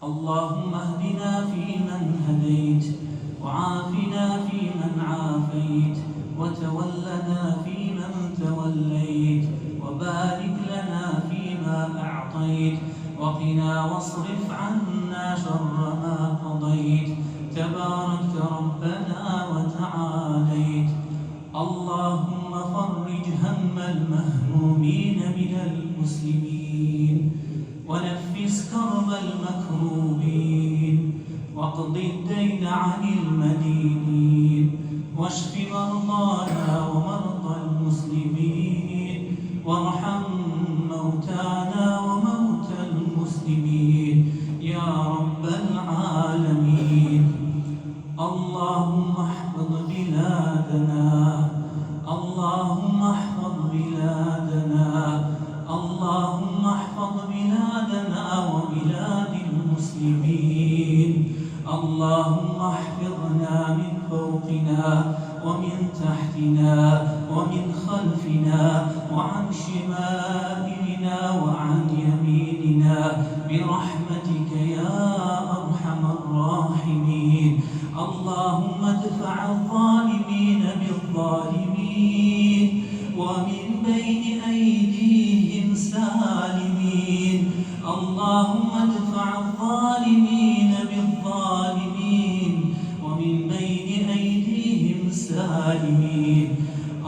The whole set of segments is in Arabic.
اللهم اهدنا فيمن هديت، وعافنا فيمن عافيت، وتولنا فيمن توليت، وبارك لنا فيما أعطيت، وقنا واصرف عنا شر ما قضيت، تباركت ربنا وتعاليت. اللهم فرج هم المهمومين من المسلمين، ونفس كرب المكروبين، واقض الدين عن المدينين، واشف مرضانا ومرضى المسلمين، وارحم موتانا وموتى المسلمين يا رب العالمين. اللهم احفظ بلادنا، اللهم احفظ بلادنا، اللهم احفظ بلادنا وبلاد المسلمين. اللهم احفظنا من فوقنا ومن تحتنا ومن خلفنا وعن شمالنا وعن يميننا برحمتك يا أرحم الراحمين. اللهم ادفع الظالمين بالظالمين، ومن بين أيديهم سالمين. اللهم ادفع الظالمين بالظالمين، ومن بين أيديهم سالمين.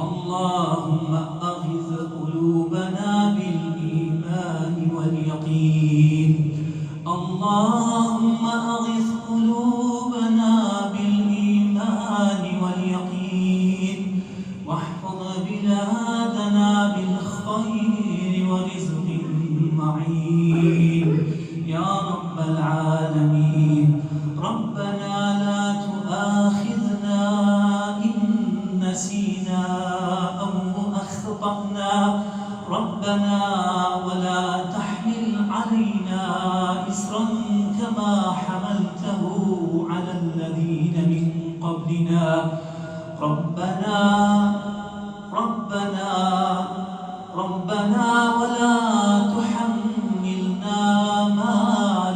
اللهم أغث قلوبنا بالإيمان واليقين، اللهم أغث قلوبنا بالإيمان واليقين، واحفظ بلادنا بالخير ورزق معين يا رب العالمين. ربنا لا تؤاخذنا إن نسينا أو أخطأنا، ربنا ولا تحمل علينا إصرا كما حملته على الذين من قبلنا. ربنا ولا تحملنا ما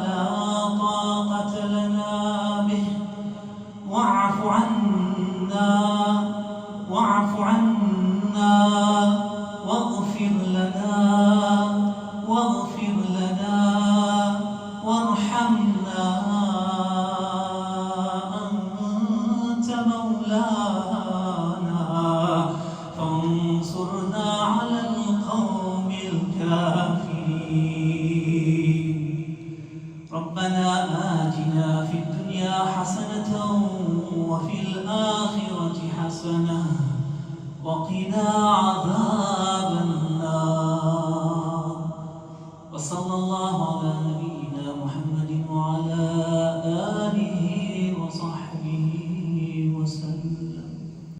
لا طاقة لنا به، واعف عنا واغفر لنا وارحمنا، أنت مولانا فانصرنا على القوم الكافرين. ربنا آتنا في الدنيا حسنة وفي الآخرة حسنة وقنا عذاب